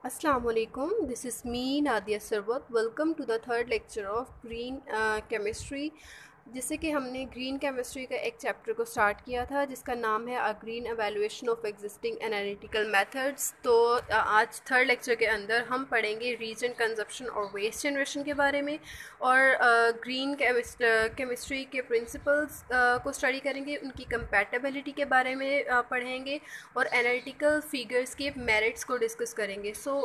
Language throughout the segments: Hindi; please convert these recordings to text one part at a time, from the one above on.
Assalamu alaikum. This is me Nadia Sarwat. Welcome to the third lecture of green chemistry. जिससे कि हमने ग्रीन केमिस्ट्री का एक चैप्टर को स्टार्ट किया था जिसका नाम है a green evaluation of existing analytical methods. तो आज थर्ड लेक्चर के अंदर हम पढ़ेंगे रीजन कंजप्शन और वेस्ट जनरेशन के बारे में और ग्रीन केमिस्ट्री के प्रिंसिपल्स को स्टडी करेंगे, उनकी कंपैटिबिलिटी के बारे में पढ़ेंगे और एनालिटिकल फिगर्स के मेरिट्स को डिस्कस करेंगे। सो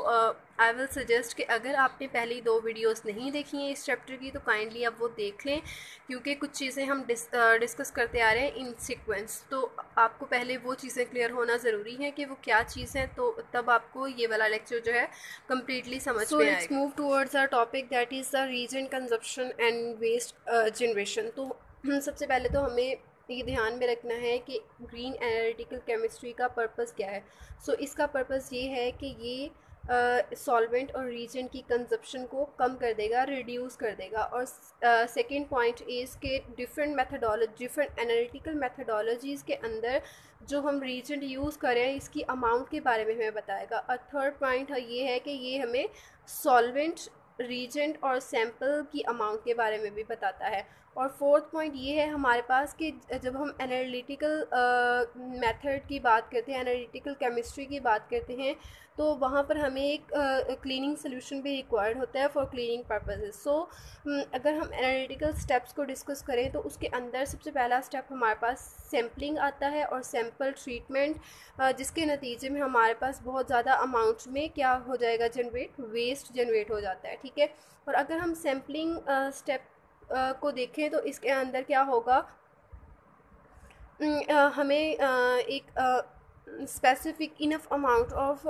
आई विल सजेस्ट कि अगर आपने पहली दो वीडियोस नहीं देखी हैं इस चैप्टर की तो काइंडली आप वो देख लें, क्योंकि कुछ चीज़ें हम डिस्कस करते आ रहे हैं इन सीक्वेंस। तो आपको पहले वो चीज़ें क्लियर होना ज़रूरी है कि वो क्या चीज़ है, तो तब आपको ये वाला लेक्चर जो है कम्प्लीटली समझ में आएगा। Let's move towards our topic that is the reagent consumption and waste generation. तो सबसे पहले तो हमें ये ध्यान में रखना है कि ग्रीन एनालिटिकल केमिस्ट्री का पर्पस क्या है। सो इसका पर्पस ये है कि ये सॉल्वेंट और रीजेंट की कंजप्शन को कम कर देगा, रिड्यूस कर देगा। और सेकेंड पॉइंट इज़ के डिफरेंट एनालिटिकल मेथडोलॉजीज़ के अंदर जो हम रीजेंट यूज़ कर रहे हैं इसकी अमाउंट के बारे में हमें बताएगा। और थर्ड पॉइंट ये है कि ये हमें सॉल्वेंट, रीजेंट और सैम्पल की अमाउंट के बारे में भी बताता है। और फोर्थ पॉइंट ये है हमारे पास कि जब हम एनालिटिकल मेथड की बात करते हैं, एनालिटिकल केमिस्ट्री की बात करते हैं, तो वहाँ पर हमें एक क्लीनिंग सोल्यूशन भी रिक्वायर्ड होता है फॉर क्लीनिंग पर्पसेस। सो अगर हम एनालिटिकल स्टेप्स को डिस्कस करें तो उसके अंदर सबसे पहला स्टेप हमारे पास सैम्पलिंग आता है और सैम्पल ट्रीटमेंट, जिसके नतीजे में हमारे पास बहुत ज़्यादा अमाउंट में क्या हो जाएगा, वेस्ट जनरेट हो जाता है। ठीक है। और अगर हम सैम्पलिंग स्टेप को देखें तो इसके अंदर क्या होगा, हमें एक specific enough amount of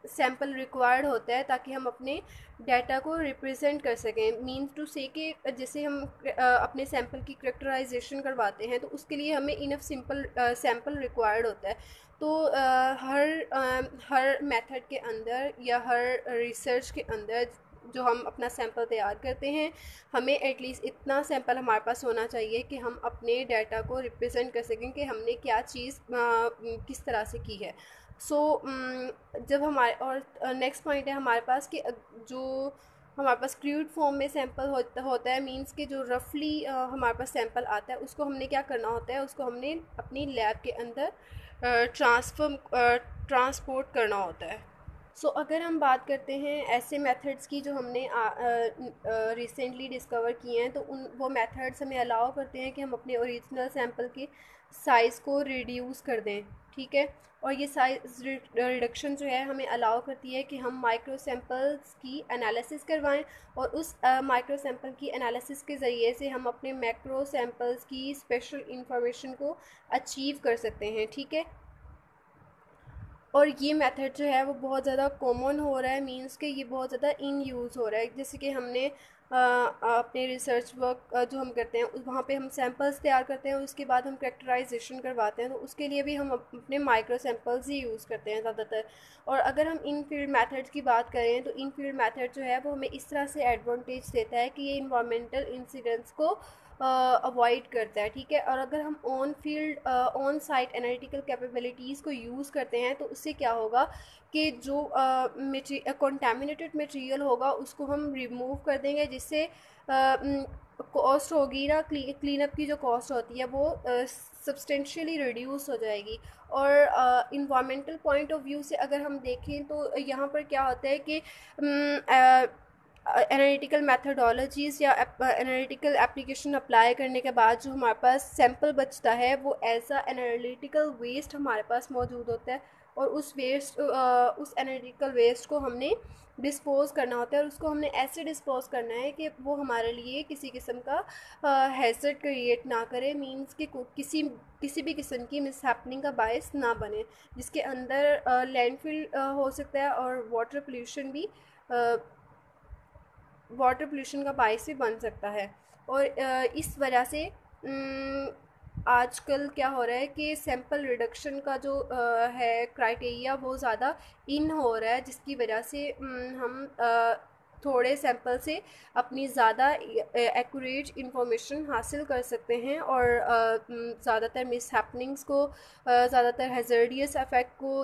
sample required होता है ताकि हम अपने डाटा को रिप्रेजेंट कर सकें। मीन्स टू से कि जैसे हम अपने सैम्पल की करेक्टराइजेशन करवाते हैं तो उसके लिए हमें इनफ सैम्पल रिक्वायर्ड होता है। तो हर मेथड के अंदर या हर रिसर्च के अंदर जो हम अपना सैम्पल तैयार करते हैं, हमें एटलीस्ट इतना सैम्पल हमारे पास होना चाहिए कि हम अपने डाटा को रिप्रेजेंट कर सकें कि हमने क्या चीज़ किस तरह से की है। सो जब हमारे और नेक्स्ट पॉइंट है हमारे पास कि जो हमारे पास क्रूड फॉर्म में सैंपल होता है, मींस कि जो रफली हमारे पास सैंपल आता है उसको हमने क्या करना होता है, उसको हमने अपनी लैब के अंदर ट्रांसपोर्ट करना होता है। अगर हम बात करते हैं ऐसे मेथड्स की जो हमने रिसेंटली डिस्कवर किए हैं, तो वो मेथड्स हमें अलाउ करते हैं कि हम अपने ओरिजिनल सैंपल के साइज़ को रिड्यूस कर दें। ठीक है। और ये साइज रिडक्शन जो है हमें अलाउ करती है कि हम माइक्रो सैम्पल्स की एनालिसिस करवाएं और उस माइक्रो सैम्पल की एनालिसिस के ज़रिए से हम अपने मैक्रो सैम्पल्स की स्पेशल इंफॉर्मेशन को अचीव कर सकते हैं। ठीक है। और ये मेथड जो है वो बहुत ज़्यादा कॉमन हो रहा है, मींस कि ये बहुत ज़्यादा इन यूज़ हो रहा है। जैसे कि हमने अपने रिसर्च वर्क जो हम करते हैं वहाँ पे हम सैम्पल्स तैयार करते हैं, उसके बाद हम करेक्टराइजेशन करवाते हैं, तो उसके लिए भी हम अपने माइक्रो सैम्पल्स ही यूज़ करते हैं ज़्यादातर। और अगर हम इन फील्ड मेथड्स की बात करें तो इन फील्ड मेथड जो है वो हमें इस तरह से एडवांटेज देता है कि ये इन्वामेंटल इंसिडेंट्स को अवॉइड करता है। ठीक है। और अगर हम ऑन साइट एनालिटिकल कैपेबिलिटीज़ को यूज़ करते हैं तो उससे क्या होगा कि जो कंटामिनेटेड मटेरियल होगा उसको हम रिमूव कर देंगे, जिससे कॉस्ट होगी ना, क्लीन अप की जो कॉस्ट होती है वो सब्सटेंशियली रिड्यूस हो जाएगी। और इन्वामेंटल पॉइंट ऑफ व्यू से अगर हम देखें तो यहाँ पर क्या होता है कि एनालिटिकल मैथडोलॉजीज़ या एनालिटिकल एप्लीकेशन अप्लाई करने के बाद जो हमारे पास सैम्पल बचता है वो एज अ एनालिटिकल वेस्ट हमारे पास मौजूद होता है। और उस एनालिटिकल वेस्ट को हमने डिस्पोज़ करना होता है और उसको हमने ऐसे डिस्पोज़ करना है कि वो हमारे लिए किसी किस्म का हैज़र्ड क्रिएट ना करे, मींस कि किसी भी किस्म की मिसहैपनिंग का बायस ना बने, जिसके अंदर लैंडफिल हो सकता है और वाटर पोल्यूशन का बायस भी बन सकता है। और इस वजह से आजकल क्या हो रहा है कि सैंपल रिडक्शन का जो है क्राइटेरिया वो ज़्यादा इन हो रहा है, जिसकी वजह से हम थोड़े सैंपल से अपनी ज़्यादा एक्यूरेट इंफॉर्मेशन हासिल कर सकते हैं और ज़्यादातर मिस हैपनिंग्स को, ज़्यादातर हैज़र्डियस इफेक्ट को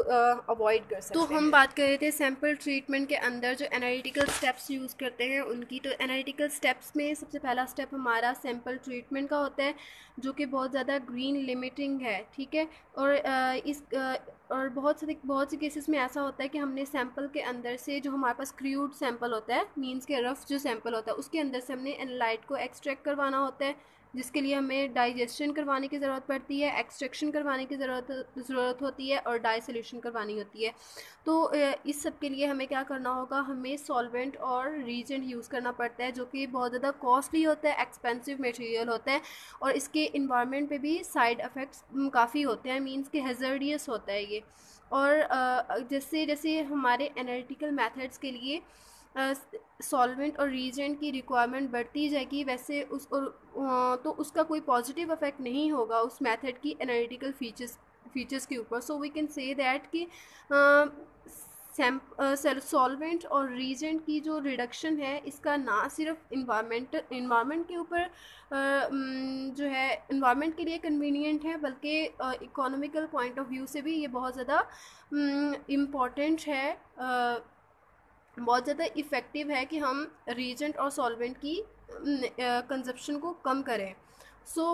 अवॉइड कर सकते हैं। तो हम बात कर रहे थे सैंपल ट्रीटमेंट के अंदर जो एनालिटिकल स्टेप्स यूज़ करते हैं उनकी। तो एनालिटिकल स्टेप्स में सबसे पहला स्टेप हमारा सैंपल ट्रीटमेंट का होता है, जो कि बहुत ज़्यादा ग्रीन लिमिटिंग है, ठीक है। और बहुत से केसेस में ऐसा होता है कि हमने सैंपल के अंदर से, जो हमारे पास क्रूड सैंपल होता है, मींस के रफ जो सैंपल होता है, उसके अंदर से हमने एनालाइट को एक्सट्रैक्ट करवाना होता है, जिसके लिए हमें डाइजेशन करवाने की ज़रूरत पड़ती है, एक्सट्रैक्शन करवाने की ज़रूरत होती है और डाई सोल्यूशन करवानी होती है। तो इस सब के लिए हमें क्या करना होगा, हमें सॉल्वेंट और रीजेंट यूज़ करना पड़ता है, जो कि बहुत ज़्यादा कॉस्टली होता है, एक्सपेंसिव मटेरियल होता है और इसके इन्वायरमेंट पे भी साइड इफ़ेक्ट्स काफ़ी होते हैं, मींस के हैज़र्डियस होता है ये। और जैसे जैसे हमारे एनालिटिकल मेथड्स के लिए सॉल्वेंट और रीजेंट की रिक्वायरमेंट बढ़ती जाएगी, वैसे तो उसका कोई पॉजिटिव इफेक्ट नहीं होगा उस मेथड की एनालिटिकल फीचर्स के ऊपर। So we can say that कि सॉल्वेंट और रीजेंट की जो रिडक्शन है, इसका ना सिर्फ इन्वायरमेंट के ऊपर जो है इन्वायरमेंट के लिए कन्वीनियंट है, बल्कि इकोनॉमिकल पॉइंट ऑफ व्यू से भी ये बहुत ज़्यादा इम्पॉर्टेंट है, बहुत ज़्यादा इफ़ेक्टिव है कि हम रीजेंट और सॉल्वेंट की कंजप्शन को कम करें। सो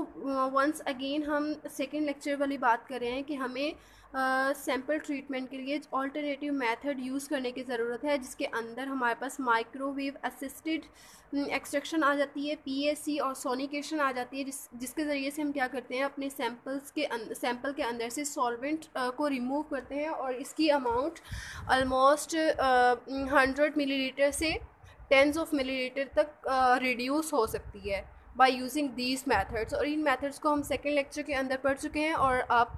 वंस अगेन हम सेकेंड लेक्चर वाली बात कर रहे हैं कि हमें सैम्पल ट्रीटमेंट के लिए ऑल्टरनेटिव मेथड यूज़ करने की ज़रूरत है, जिसके अंदर हमारे पास माइक्रोवेव असिस्टेड एक्सट्रैक्शन आ जाती है, पीएसी और सोनिकेशन आ जाती है, जिसके ज़रिए से हम क्या करते हैं, अपने सैंपल के अंदर से सॉल्वेंट को रिमूव करते हैं और इसकी अमाउंट ऑलमोस्ट 100 मिलीलीटर से टेंस ऑफ मिलीलीटर तक रिड्यूस हो सकती है बाय यूजिंग दीज मेथड्स। और इन मेथड्स को हम सेकेंड लेक्चर के अंदर पढ़ चुके हैं और आप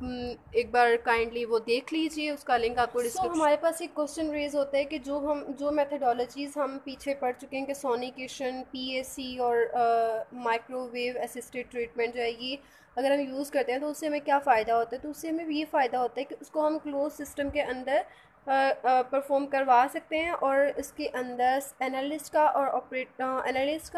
एक बार काइंडली वो देख लीजिए, उसका लिंक आपको डिस्क्रिप्शन। हमारे पास एक क्वेश्चन रेज होता है कि जो मेथडोलॉजीज़ हम पीछे पढ़ चुके हैं कि सोनिकेशन, पीएसी और माइक्रोवेव असिस्टेड ट्रीटमेंट जो है, ये अगर हम यूज़ करते हैं तो उससे हमें क्या फ़ायदा होता है। तो उससे हमें ये फ़ायदा होता है कि उसको हम क्लोज सिस्टम के अंदर परफॉर्म करवा सकते हैं और इसके अंदर एनालिस्ट का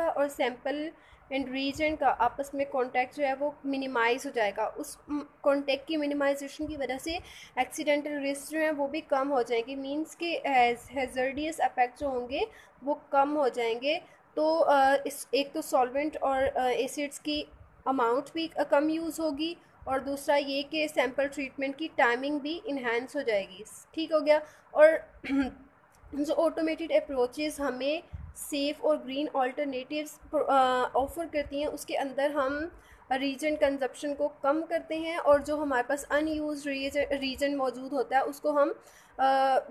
और सैम्पल एंड रीजन का आपस में कांटेक्ट जो है वो मिनिमाइज़ हो जाएगा। उस कांटेक्ट की मिनिमाइजेशन की वजह से एक्सीडेंटल रिस्क जो है वो भी कम हो जाएगी, मींस के हैज़र्डियस इफेक्ट जो होंगे वो कम हो जाएंगे। तो इस एक तो सॉल्वेंट और एसिड्स की अमाउंट भी कम यूज़ होगी और दूसरा ये कि सैम्पल ट्रीटमेंट की टाइमिंग भी इन्हांस हो जाएगी, ठीक हो गया। और जो ऑटोमेटेड अप्रोचेस हमें सेफ़ और ग्रीन ऑल्टरनेटिव्स ऑफ़र करती हैं, उसके अंदर हम रीजन कंजप्शन को कम करते हैं और जो हमारे पास अनयूज रीजन मौजूद होता है उसको हम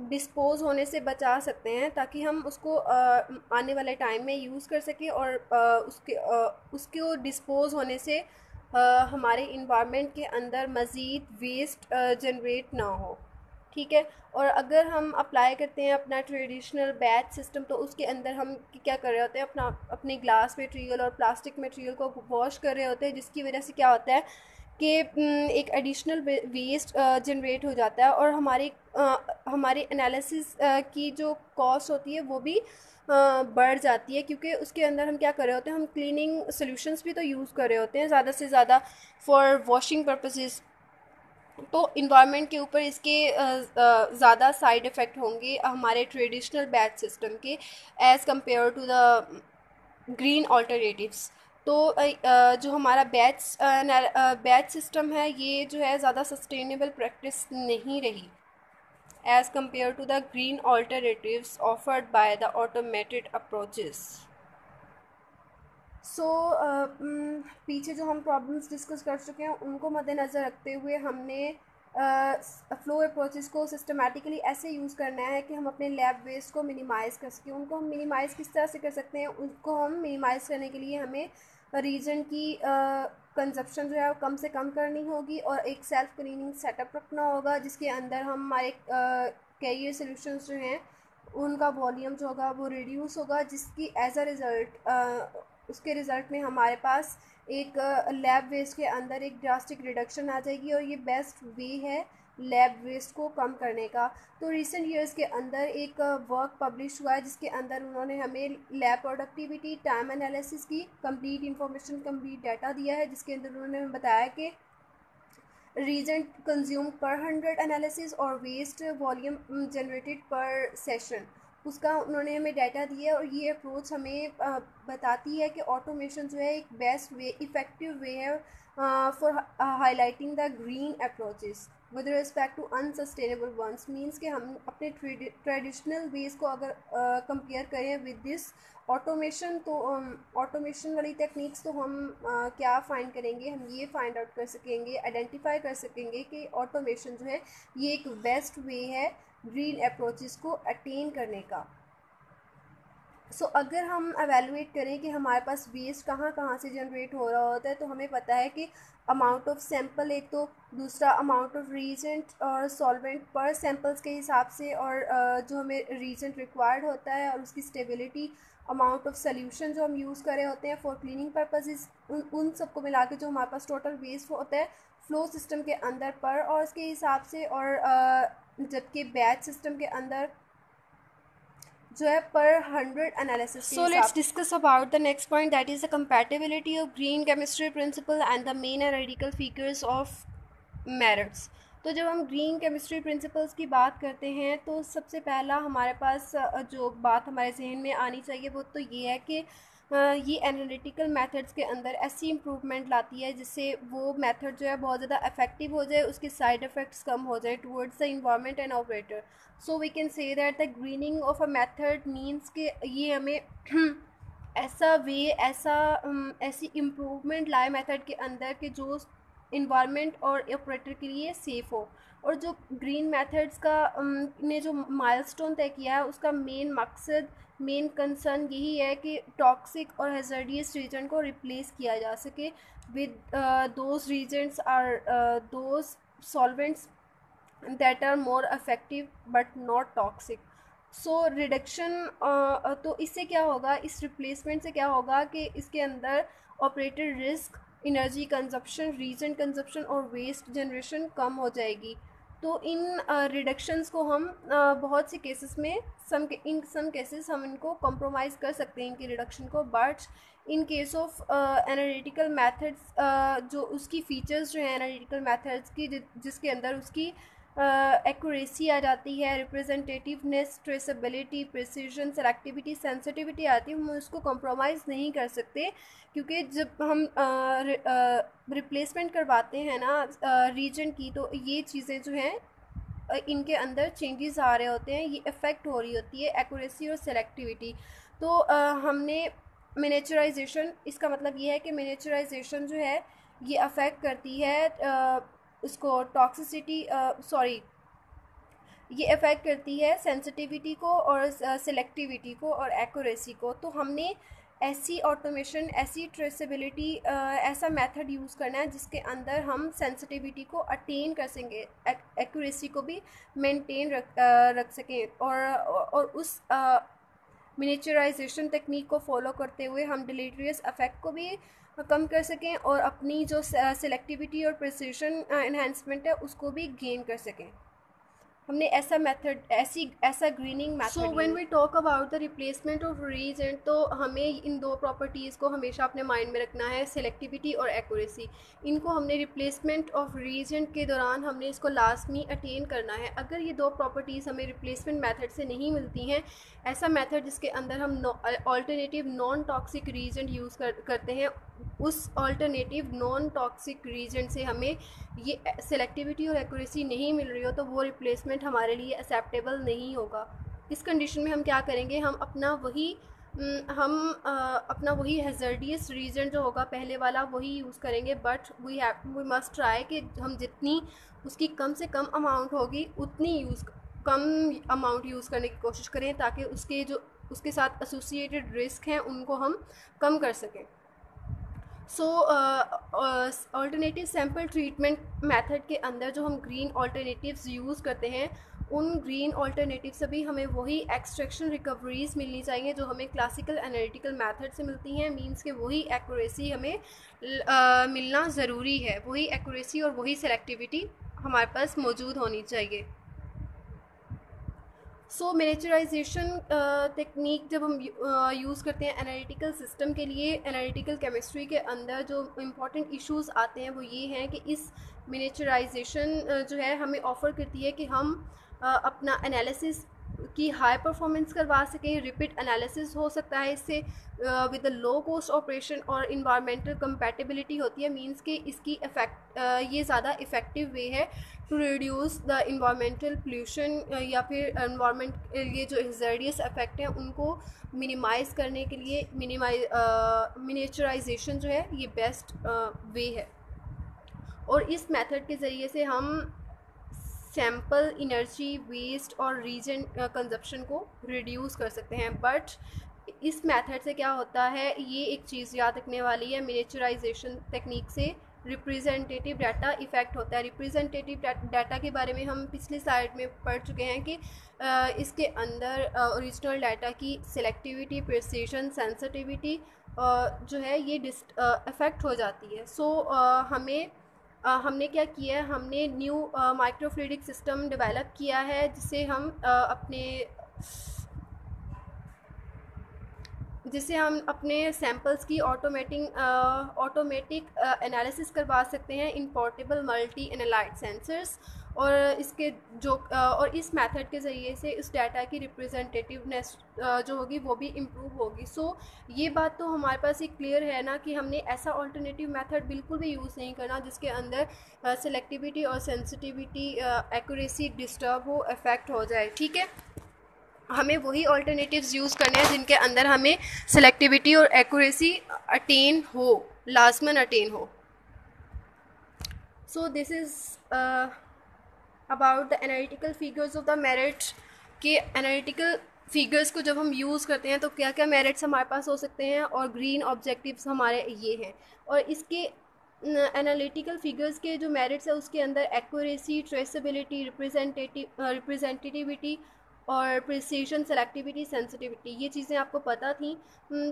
डिस्पोज होने से बचा सकते हैं, ताकि हम उसको आने वाले टाइम में यूज़ कर सकें और उसके डिस्पोज होने से हमारे इन्वायरमेंट के अंदर मज़ीद वेस्ट जनरेट ना हो, ठीक है। और अगर हम अप्लाई करते हैं अपना ट्रेडिशनल बैच सिस्टम, तो उसके अंदर हम क्या कर रहे होते हैं, अपने ग्लास मटेरियल और प्लास्टिक मटेरियल को वॉश कर रहे होते हैं, जिसकी वजह से क्या होता है कि एक एडिशनल वेस्ट जनरेट हो जाता है और हमारे एनालिसिस की जो कॉस्ट होती है वो भी बढ़ जाती है, क्योंकि उसके अंदर हम क्या कर रहे होते हैं, हम क्लीनिंग सॉल्यूशंस भी तो यूज़ कर रहे होते हैं ज़्यादा से ज़्यादा फॉर वॉशिंग पर्पसेस। तो इन्वायरमेंट के ऊपर इसके ज़्यादा साइड इफ़ेक्ट होंगे हमारे ट्रेडिशनल बैच सिस्टम के as compare to the green alternatives. तो जो हमारा बैच सिस्टम है, ये जो है ज़्यादा सस्टेनेबल प्रैक्टिस नहीं रही as compare to the green alternatives offered by the automated approaches. So पीछे जो हम प्रॉब्लम्स डिस्कस कर चुके हैं उनको मद्देनज़र रखते हुए हमने फ्लो अप्रोचेस को सिस्टमेटिकली ऐसे यूज़ करना है कि हम अपने लैब वेस्ट को मिनिमाइज़ कर सकें। उनको हम मिनिमाइज़ किस तरह से कर सकते हैं, उनको हम मिनिमाइज़ करने के लिए हमें रीजन की कंजप्शन जो है वो कम से कम करनी होगी और एक सेल्फ क्लीनिंग सेटअप रखना होगा, जिसके अंदर हम हमारे कैरियर सॉल्यूशंस जो हैं उनका वॉल्यूम जो होगा वो रिड्यूस होगा, जिसकी एज अ रिज़ल्ट उसके रिज़ल्ट में हमारे पास एक लैब वेस्ट के अंदर एक ड्रास्टिक रिडक्शन आ जाएगी। और ये बेस्ट वे है लैब वेस्ट को कम करने का। तो रिसेंट ईयर्स के अंदर एक वर्क पब्लिश हुआ है जिसके अंदर उन्होंने हमें लैब प्रोडक्टिविटी, टाइम एनालिसिस की कंप्लीट इंफॉर्मेशन, कंप्लीट डाटा दिया है, जिसके अंदर उन्होंने हमें बताया कि रीजेंट कंज्यूम पर 100 एनालिसिस और वेस्ट वॉल्यूम जनरेटेड पर सेशन, उसका उन्होंने हमें डाटा दिया है। और ये अप्रोच हमें बताती है कि ऑटोमेशन जो है एक बेस्ट वे, इफ़ेक्टिव वे है for highlighting the green approaches with respect to unsustainable ones. Means कि हम अपने ट्रेडिशनल वेज को अगर कंपेयर करें विद दिस ऑटोमेशन, तो ऑटोमेशन वाली टेक्निक्स तो हम क्या फाइंड करेंगे, हम ये फाइंड आउट कर सकेंगे, आइडेंटिफाई कर सकेंगे कि ऑटोमेशन जो है ये एक बेस्ट वे है ग्रीन अप्रोचेस को अटेन करने का। सो अगर हम एवेलुएट करें कि हमारे पास वेस्ट कहाँ कहाँ से जनरेट हो रहा होता है, तो हमें पता है कि अमाउंट ऑफ सैम्पल एक, तो दूसरा अमाउंट ऑफ रीजेंट और सॉल्वेंट पर सैम्पल्स के हिसाब से, और जो हमें रीजेंट रिक्वायर्ड होता है और उसकी स्टेबिलिटी, अमाउंट ऑफ सोल्यूशन जो हम यूज़ कर रहे होते हैं फॉर क्लीनिंग पर्पसेस, उन सबको मिला के जो हमारे पास टोटल वेस्ट होता है फ्लो सिस्टम के अंदर पर और उसके हिसाब से, और जबकि बैच सिस्टम के अंदर जो है पर 100 analysis. So let's discuss about the next point, that is the compatibility of green chemistry principle and the main analytical features of merits। तो जब हम ग्रीन केमिस्ट्री प्रिंसिपल्स की बात करते हैं तो सबसे पहला हमारे पास जो बात हमारे जहन में आनी चाहिए वो तो ये है कि ये एनालिटिकल मेथड्स के अंदर ऐसी इम्प्रूवमेंट लाती है जिससे वो मेथड जो है बहुत ज़्यादा इफेक्टिव हो जाए, उसके साइड इफ़ेक्ट्स कम हो जाए towards the environment and operator. So we can say that the greening of a method means कि ये हमें ऐसा वे, ऐसी इम्प्रूवमेंट लाए मेथड के अंदर कि जो इन्वायरमेंट और ऑपरेटर के लिए सेफ़ हो। और जो ग्रीन मेथड्स का ने जो माइलस्टोन तय किया है उसका मेन मकसद, मेन कंसर्न यही है कि टॉक्सिक और हैज़ार्डियस रीजन को रिप्लेस किया जा सके with those reagents are those solvents that are more effective but not toxic. So reduction, तो इससे क्या होगा, इस रिप्लेसमेंट से क्या होगा कि इसके अंदर operator risk, energy consumption, reagent consumption और वेस्ट जनरेशन कम हो जाएगी। तो इन रिडक्शंस को हम बहुत से केसेस में इन सम केसेस हम इनको कॉम्प्रोमाइज़ कर सकते हैं इनकी रिडक्शन को, but in case of analytical methods जो उसकी फ़ीचर्स जो हैं एनालिटिकल मेथड्स की, जिसके अंदर उसकी एक्यूरेसी आ जाती है, representativeness, traceability, precision, selectivity, sensitivity आती है, हम उसको कॉम्प्रोमाइज़ नहीं कर सकते। क्योंकि जब हम रिप्लेसमेंट करवाते हैं ना रीजन की, तो ये चीज़ें जो हैं इनके अंदर चेंजेस आ रहे होते हैं, ये इफ़ेक्ट हो रही होती है एक्यूरेसी और सेलेक्टिविटी। तो हमने मिनिएचराइजेशन, इसका मतलब ये है कि मिनिएचराइजेशन जो है ये अफेक्ट करती है उसको टॉक्सिसिटी, ये अफेक्ट करती है सेंसिटिविटी को और सेलेक्टिविटी को और एक्यूरेसी को। तो हमने ऐसी ऑटोमेशन, ऐसी ट्रेसेबिलिटी, ऐसा मेथड यूज़ करना है जिसके अंदर हम सेंसिटिविटी को अटेन कर सकें, एक्यूरेसी को भी मेंटेन रख सकें, और उस मिनिएचराइजेशन टेक्निक को फॉलो करते हुए हम डिलीटरियस इफेक्ट को भी कम कर सकें और अपनी जो सेलेक्टिविटी और प्रिसिशन एनहांसमेंट है उसको भी गेन कर सकें। हमने ऐसा मेथड, ऐसा greening method. So when we talk about the replacement of reagent, तो हमें इन दो प्रॉपर्टीज़ को हमेशा अपने माइंड में रखना है, सेलेक्टिविटी और एक्यूरेसी। इनको हमने रिप्लेसमेंट ऑफ रीजेंट के दौरान हमने इसको लाजमी अटेन करना है। अगर ये दो प्रॉपर्टीज़ हमें रिप्लेसमेंट मेथड से नहीं मिलती हैं, ऐसा मेथड जिसके अंदर हम alternative non toxic reagent use करते हैं, उस ऑल्टरनेटिव नॉन टॉक्सिक रीजेंट से हमें ये सेलेक्टिविटी और एक्यूरेसी नहीं मिल रही हो, तो वो रिप्लेसमेंट हमारे लिए एक्सेप्टेबल नहीं होगा। इस कंडीशन में हम क्या करेंगे, हम अपना वही हैज़ार्डियस रीजन जो होगा पहले वाला वही यूज़ करेंगे, बट वी मस्ट ट्राई कि हम जितनी उसकी कम से कम अमाउंट होगी उतनी कम अमाउंट यूज़ करने की कोशिश करें, ताकि उसके साथ एसोसिएटेड रिस्क हैं उनको हम कम कर सकें। सो ऑल्टरनेटिव सैम्पल ट्रीटमेंट मेथड के अंदर जो हम ग्रीन ऑल्टरनेटिव्स यूज़ करते हैं, उन ग्रीन ऑल्टरनेटिव से भी हमें वही एक्सट्रैक्शन रिकवरीज मिलनी चाहिए जो हमें क्लासिकल एनालिटिकल मेथड से मिलती हैं। मींस के वही एक्यूरेसी हमें मिलना ज़रूरी है, वही एक्यूरेसी और वही सेलेक्टिविटी हमारे पास मौजूद होनी चाहिए। सो मिनिएचराइजेशन टेक्निक जब हम यूज़ करते हैं एनालिटिकल सिस्टम के लिए, एनालिटिकल केमिस्ट्री के अंदर जो इम्पॉर्टेंट इश्यूज आते हैं वो ये हैं कि इस मिनिएचराइजेशन जो है हमें ऑफ़र करती है कि हम अपना एनालिसिस की हाई परफॉर्मेंस करवा सकें। रिपीट एनालिसिस हो सकता है इससे विद लो कॉस्ट ऑपरेशन, और इन्वायरमेंटल कंपैटिबिलिटी होती है, मींस कि इसकी ये ज़्यादा इफ़ेक्टिव वे है to reduce the environmental pollution, या फिर इन्वायरमेंट ये जो हज़ार्डियस इफ़ेक्ट हैं उनको मिनिमाइज़ करने के लिए मिनिएचराइजेशन जो है ये बेस्ट वे है। और इस मेथड के ज़रिए से हम सैम्पल एनर्जी वेस्ट और रीजन कंजप्शन को रिड्यूस कर सकते हैं। बट इस मेथड से क्या होता है, ये एक चीज़ याद रखने वाली है, मिनिएचराइजेशन टेक्निक से रिप्रेजेंटेटिव डाटा इफ़ेक्ट होता है। रिप्रेजेंटेटिव डाटा के बारे में हम पिछली स्लाइड में पढ़ चुके हैं कि इसके अंदर ओरिजिनल डाटा की सिलेक्टिविटी, प्रिसिशन, सेंसिटिविटी जो है ये अफेक्ट हो जाती है। सो हमने क्या किया है, हमने न्यू माइक्रोफ्लूइडिक सिस्टम डेवलप किया है जिससे हम अपने सैम्पल्स की ऑटोमेटिक एनालिसिस करवा सकते हैं इन पोर्टेबल मल्टी एनालाइट सेंसर्स। और और इस मेथड के ज़रिए से इस डाटा की रिप्रेजेंटेटिवनेस जो होगी वो भी इम्प्रूव होगी। सो ये बात तो हमारे पास एक क्लियर है ना कि हमने ऐसा ऑल्टरनेटिव मेथड बिल्कुल भी यूज़ नहीं करना जिसके अंदर सेलेक्टिविटी और सेंसिटिविटी, एक्यूरेसी डिस्टर्ब हो, अफेक्ट हो जाए। ठीक है, हमें वही ऑल्टरनेटिव्स यूज़ करने हैं जिनके अंदर हमें सेलेक्टिविटी और एक्यूरेसी लाजमन अटेन हो। So this is about the analytical figures of the merit, के एनालिटिकल फिगर्स को जब हम यूज़ करते हैं तो क्या क्या मेरिट्स हमारे पास हो सकते हैं, और ग्रीन ऑब्जेक्टिव्स हमारे ये हैं। और इसके एनालिटिकल फिगर्स के जो मेरिट्स है उसके अंदर एक्यूरेसी, ट्रेसेबिलिटी, रिप्रेजेंटेटिविटी और प्रिसीजन, सेलेक्टिविटी, सेंसिटिविटी, ये चीज़ें आपको पता थी।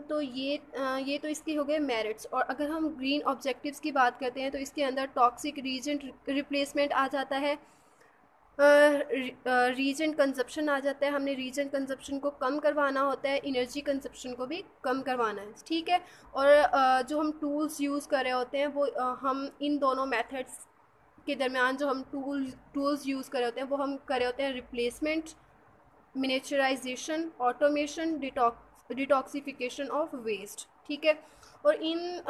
तो ये तो इसके हो गए मेरिट्स। और अगर हम ग्रीन ऑब्जेक्टिव्स की बात करते हैं तो इसके अंदर टॉक्सिक रीजन रिप्लेसमेंट आ जाता है, रीजन कंजप्शन आ जाता है, हमने रीजन कंजप्शन को कम करवाना होता है, एनर्जी कंजप्शन को भी कम करवाना है। ठीक है, और जो हम टूल्स यूज़ कर रहे होते हैं वो हम इन दोनों मेथड्स के दरमियान जो हम टूल्स यूज़ कर रहे होते हैं वो हम कर रहे होते हैं replacement, miniaturization, automation, detoxification of waste. ठीक है, और इन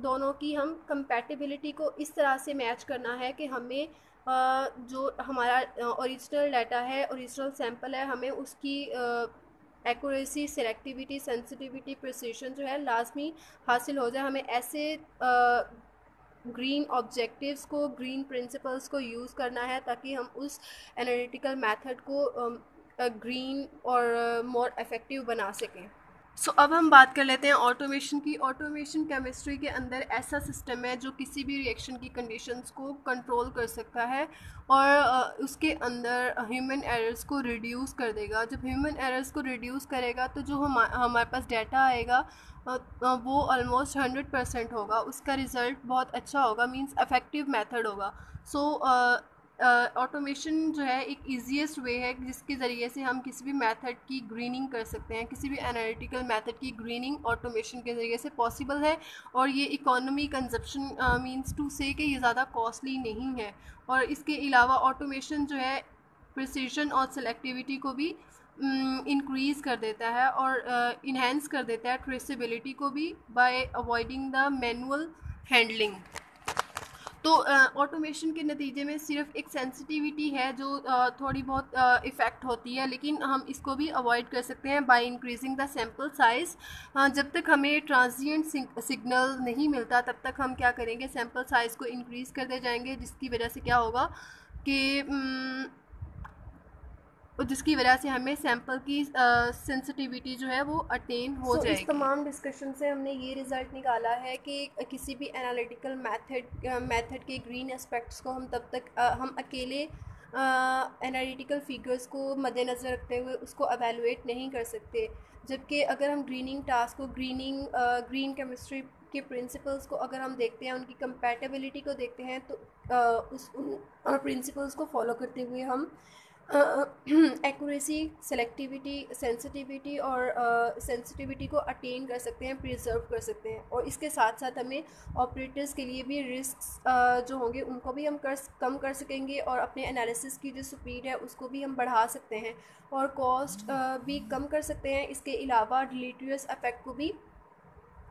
दोनों की हम कंपैटिबिलिटी को इस तरह से मैच करना है कि हमें जो हमारा ओरिजिनल डाटा है, ओरिजिनल सैंपल है, हमें उसकी एक्यूरेसी, सेलेक्टिविटी, सेंसिटिविटी, प्रिसिशन जो है लाजमी हासिल हो जाए। हमें ऐसे ग्रीन ऑब्जेक्टिव्स को, ग्रीन प्रिंसिपल्स को यूज़ करना है ताकि हम उस एनालिटिकल मेथड को ग्रीन और मोर इफ़ेक्टिव बना सकें। सो अब हम बात कर लेते हैं ऑटोमेशन की। ऑटोमेशन केमिस्ट्री के अंदर ऐसा सिस्टम है जो किसी भी रिएक्शन की कंडीशंस को कंट्रोल कर सकता है और उसके अंदर ह्यूमन एरर्स को रिड्यूस कर देगा। जब ह्यूमन एरर्स को रिड्यूस करेगा तो जो हमारे पास डाटा आएगा वो ऑलमोस्ट 100% होगा, उसका रिज़ल्ट बहुत अच्छा होगा, मींस इफ़ेक्टिव मेथड होगा। सो ऑटोमेशन जो है एक ईजीएस्ट वे है जिसके ज़रिए से हम किसी भी मेथड की ग्रीनिंग कर सकते हैं। किसी भी एनालिटिकल मेथड की ग्रीनिंग ऑटोमेशन के ज़रिए से पॉसिबल है, और ये इकोनॉमी कंजप्शन मींस टू से कि ये ज़्यादा कॉस्टली नहीं है। और इसके अलावा ऑटोमेशन जो है प्रिसीजन और सेलेक्टिविटी को भी इंक्रीज़ कर देता है और इन्हेंस कर देता है ट्रेसेबिलिटी को भी, bye avoiding the manual handling. तो ऑटोमेशन के नतीजे में सिर्फ एक सेंसिटिविटी है जो थोड़ी बहुत इफ़ेक्ट होती है, लेकिन हम इसको भी अवॉइड कर सकते हैं by increasing the sample size. जब तक हमें ट्रांजिएंट सिग्नल नहीं मिलता तब तक हम क्या करेंगे, सैम्पल साइज़ को इंक्रीज़ करते जाएंगे, जिसकी वजह से क्या होगा कि जिसकी वजह से हमें सैम्पल की सेंसिटिविटी जो है वो अटेन हो जाएगी। इस तमाम डिस्कशन से हमने ये रिज़ल्ट निकाला है कि किसी भी एनालिटिकल मेथड के ग्रीन एस्पेक्ट्स को हम तब तक हम अकेले एनालिटिकल फिगर्स को मद्देनज़र रखते हुए उसको एवेलुएट नहीं कर सकते। जबकि अगर हम ग्रीनिंग टास्क को ग्रीन केमिस्ट्री के प्रिंसिपल्स को अगर हम देखते हैं, उनकी कंपैटिबिलिटी को देखते हैं, तो उस उन प्रिंसिपल्स को फॉलो करते हुए हम एक्यूरेसी, सेलेक्टिविटी, सेंसिटिविटी को अटेन कर सकते हैं, प्रिजर्व कर सकते हैं। और इसके साथ साथ हमें ऑपरेटर्स के लिए भी रिस्क जो होंगे उनको भी हम कम कर सकेंगे, और अपने एनालिसिस की जो स्पीड है उसको भी हम बढ़ा सकते हैं, और कॉस्ट भी कम कर सकते हैं। इसके अलावा डिलीटरियस इफेक्ट को भी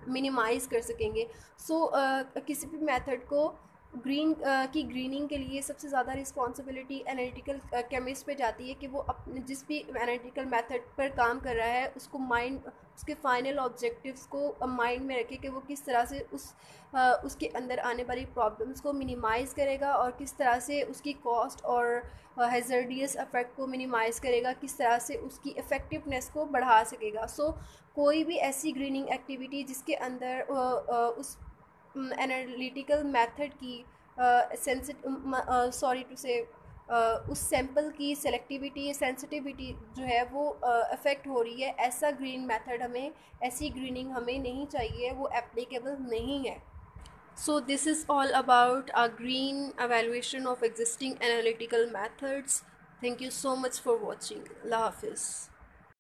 मिनिमाइज़ कर सकेंगे। किसी भी मेथड को की ग्रीनिंग के लिए सबसे ज़्यादा रिस्पॉन्सिबिलिटी एनालिटिकल केमिस्ट पे जाती है कि वो अपने जिस भी एनालिटिकल मेथड पर काम कर रहा है उसके फाइनल ऑब्जेक्टिव्स को माइंड में रखे कि वो किस तरह से उसके अंदर आने वाली प्रॉब्लम्स को मिनिमाइज़ करेगा, और किस तरह से उसकी कॉस्ट और हैज़र्डियस इफ़ेक्ट को मिनिमाइज़ करेगा, किस तरह से उसकी इफ़ेक्टिवनेस को बढ़ा सकेगा। कोई भी ऐसी ग्रीनिंग एक्टिविटी जिसके अंदर उस एनालिटिकल मेथड की सॉरी टू से उस सैंपल की सेलेक्टिविटी, सेंसिटिविटी जो है वो अफेक्ट हो रही है, ऐसी ग्रीनिंग हमें नहीं चाहिए, वो एप्लीकेबल नहीं है। So this is all about our green evaluation of existing analytical methods. Thank you so much for watching. Allah Hafiz.